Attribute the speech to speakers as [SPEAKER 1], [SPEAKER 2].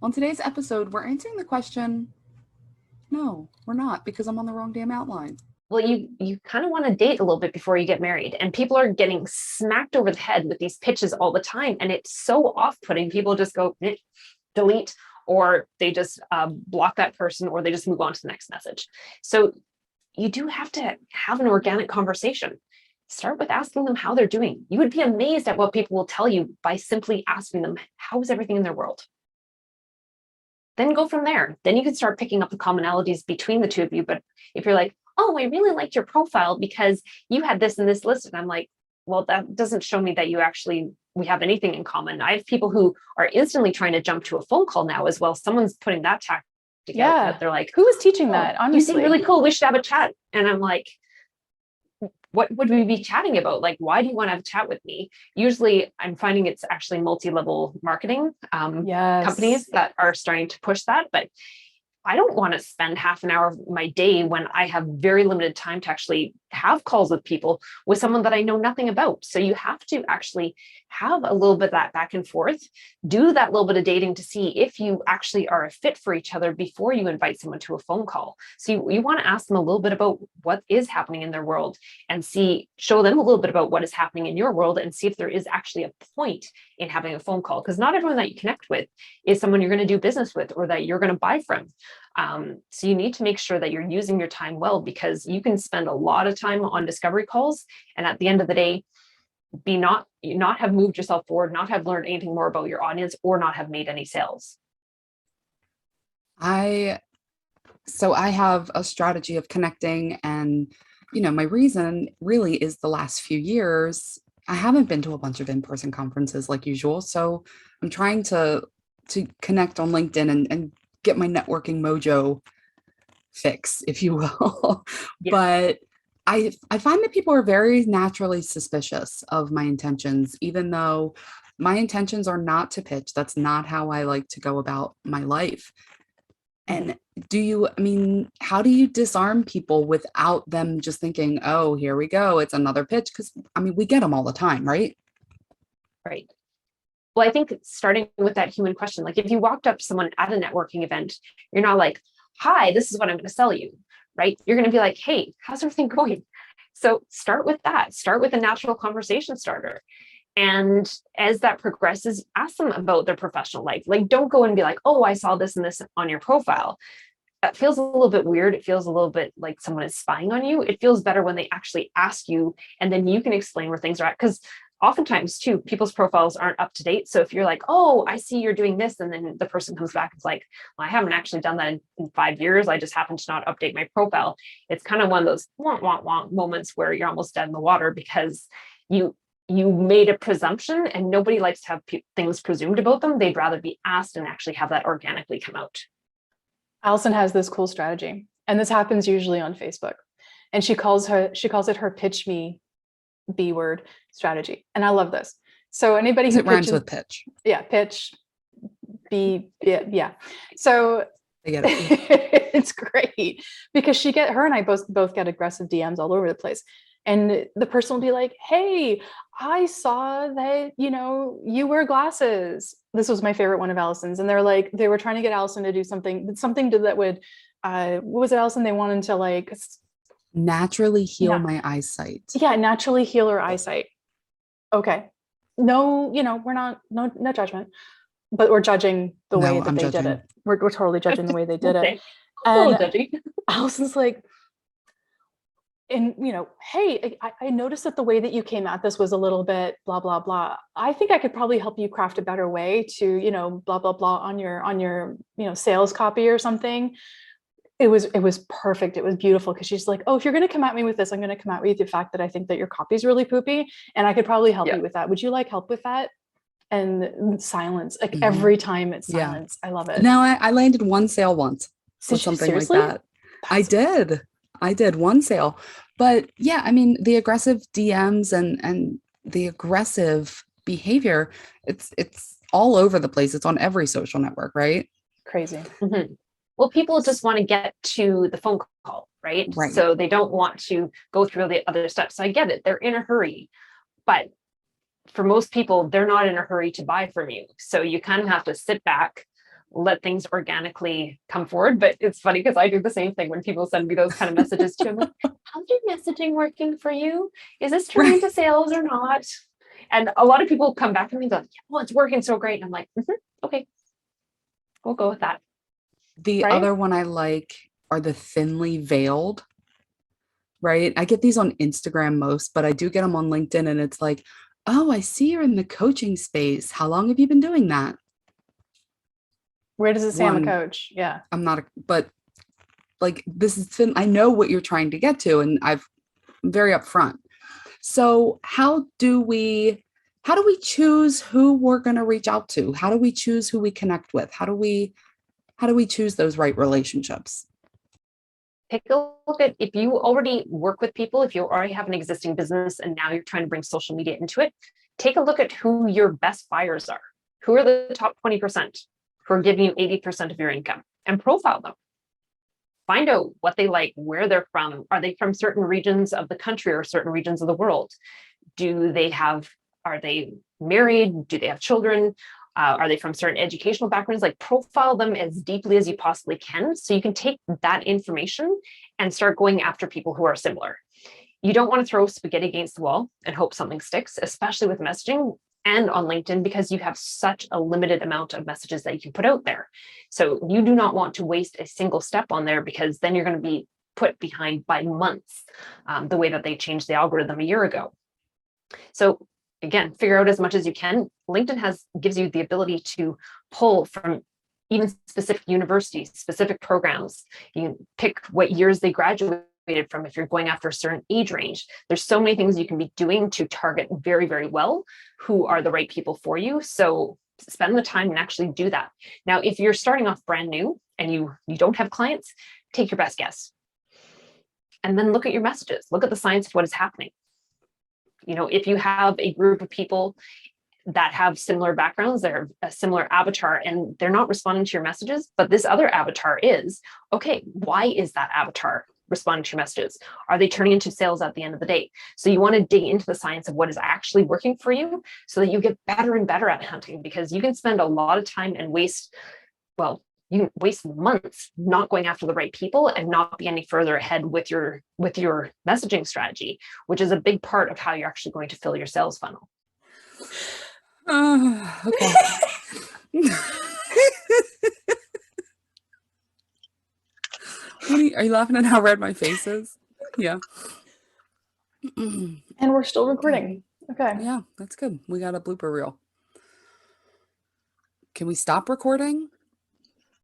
[SPEAKER 1] On today's episode, we're answering the question, no, we're not, because I'm on the wrong damn outline.
[SPEAKER 2] Well, you kind of want to date a little bit before you get married, and people are getting smacked over the head with these pitches all the time, and it's so off-putting. People just go delete, or they just block that person, or they just move on to the next message. So you do have to have an organic conversation. Start with asking them how they're doing. You would be amazed at what people will tell you by simply asking them, how is everything in their world? Then go from there. Then you can start picking up the commonalities between the two of you. But if you're like, oh, I really liked your profile because you had this and this listed, I'm like, well, that doesn't show me that we have anything in common. I have people who are instantly trying to jump to a phone call now as well. Someone's putting that tactic out that they're like,
[SPEAKER 3] who is teaching that? Honestly,
[SPEAKER 2] you seem really cool. We should have a chat. And I'm like, what would we be chatting about? Like, why do you want to have a chat with me? Usually I'm finding it's actually multi-level marketing companies that are starting to push that. But I don't want to spend half an hour of my day when I have very limited time to actually have calls with people with someone that I know nothing about. So you have to actually have a little bit of that back and forth, do that little bit of dating to see if you actually are a fit for each other before you invite someone to a phone call. So you want to ask them a little bit about what is happening in their world and show them a little bit about what is happening in your world and see if there is actually a point in having a phone call. Because not everyone that you connect with is someone you're going to do business with or that you're going to buy from. So you need to make sure that you're using your time well, because you can spend a lot of time on discovery calls, and at the end of the day, not have moved yourself forward, not have learned anything more about your audience, or not have made any sales.
[SPEAKER 1] I have a strategy of connecting, and my reason really is the last few years I haven't been to a bunch of in-person conferences like usual, so I'm trying to connect on LinkedIn and get my networking mojo fix, if you will. Yeah. But I find that people are very naturally suspicious of my intentions, even though my intentions are not to pitch. That's not how I like to go about my life. And how do you disarm people without them just thinking, oh, here we go, it's another pitch? Because we get them all the time, right?
[SPEAKER 2] Right. Well, I think starting with that human question, like if you walked up to someone at a networking event, you're not like, hi, this is what I'm going to sell you, right? You're going to be like, hey, how's everything going? So start with that. Start with a natural conversation starter. And as that progresses, ask them about their professional life. Like, don't go and be like, oh, I saw this and this on your profile. That feels a little bit weird. It feels a little bit like someone is spying on you. It feels better when they actually ask you, and then you can explain where things are at. Because oftentimes too, people's profiles aren't up to date. So if you're like, oh, I see you're doing this, and then the person comes back, it's like, well, I haven't actually done that in 5 years. I just happen to not update my profile. It's kind of one of those moments where you're almost dead in the water, because you made a presumption, and nobody likes to have things presumed about them. They'd rather be asked and actually have that organically come out.
[SPEAKER 3] Allison has this cool strategy, and this happens usually on Facebook, and she calls it her pitch me B word strategy. And I love this. So anybody who
[SPEAKER 1] it rhymes with pitch.
[SPEAKER 3] Yeah. Pitch B. Yeah. So
[SPEAKER 1] I get it.
[SPEAKER 3] It's great because her and I both get aggressive DMs all over the place. And the person will be like, hey, I saw that, you wear glasses. This was my favorite one of Allison's. And they were trying to get Allison to do something that would, what was it, Allison? They wanted to
[SPEAKER 1] naturally heal my eyesight.
[SPEAKER 3] Yeah, naturally heal her eyesight. Okay. No, we're not, no judgment, but we're judging the way that they did it. We're totally judging the way they did it. And Allison's like, and hey, I noticed that the way that you came at this was a little bit blah, blah, blah. I think I could probably help you craft a better way to, blah, blah, blah on your, sales copy or something. It was perfect. It was beautiful, because she's like, oh, if you're going to come at me with this, I'm going to come at you with the fact that I think that your copy is really poopy, and I could probably help you with that. Would you like help with that? And silence, every time it's silence. Yeah. I love it.
[SPEAKER 1] Now I landed one sale once with something
[SPEAKER 3] seriously?
[SPEAKER 1] Like that. I did one sale, but yeah, the aggressive DMs and the aggressive behavior, it's all over the place. It's on every social network, right?
[SPEAKER 3] Crazy.
[SPEAKER 2] Mm-hmm. Well, people just want to get to the phone call, right? So they don't want to go through the other steps. So I get it. They're in a hurry. But for most people, they're not in a hurry to buy from you. So you kind of have to sit back, let things organically come forward. But it's funny because I do the same thing when people send me those kind of messages too. I'm like, how's your messaging working for you? Is this turning into sales or not? And a lot of people come back to me and go, yeah, well, it's working so great. And I'm like, okay, we'll go with that.
[SPEAKER 1] The other one I like are the thinly veiled, right? I get these on Instagram most, but I do get them on LinkedIn, and it's like, oh, I see you're in the coaching space. How long have you been doing that?
[SPEAKER 3] Where does it say I'm a coach? Yeah.
[SPEAKER 1] I'm not, but like, this is thin. I know what you're trying to get to, and I'm very upfront. So how do we choose who we're going to reach out to? How do we choose who we connect with? How do we choose those right relationships?
[SPEAKER 2] Take a look at, if you already work with people, if you already have an existing business and now you're trying to bring social media into it, take a look at who your best buyers are. Who are the top 20% who are giving you 80% of your income, and profile them. Find out what they like, where they're from. Are they from certain regions of the country or certain regions of the world? Are they married? Do they have children? Are they from certain educational backgrounds? Like, profile them as deeply as you possibly can so you can take that information and start going after people who are similar. You don't want to throw spaghetti against the wall and hope something sticks, especially with messaging and on LinkedIn, because you have such a limited amount of messages that you can put out there. So you do not want to waste a single step on there, because then you're going to be put behind by months, the way that they changed the algorithm a year ago. So again, figure out as much as you can. LinkedIn gives you the ability to pull from even specific universities, specific programs. You can pick what years they graduated from if you're going after a certain age range. There's so many things you can be doing to target very, very well who are the right people for you. So spend the time and actually do that. Now, if you're starting off brand new and you don't have clients, take your best guess. And then look at your messages. Look at the science of what is happening. If you have a group of people that have similar backgrounds, they're a similar avatar, and they're not responding to your messages, but this other avatar is, okay, why is that avatar responding to your messages? Are they turning into sales at the end of the day? So you want to dig into the science of what is actually working for you so that you get better and better at hunting, because you can spend a lot of time and you can waste months not going after the right people and not be any further ahead with your messaging strategy, which is a big part of how you're actually going to fill your sales funnel.
[SPEAKER 1] Okay. Are you laughing at how red my face is? Yeah.
[SPEAKER 3] And we're still recording. Okay.
[SPEAKER 1] Yeah, that's good. We got a blooper reel. Can we stop recording?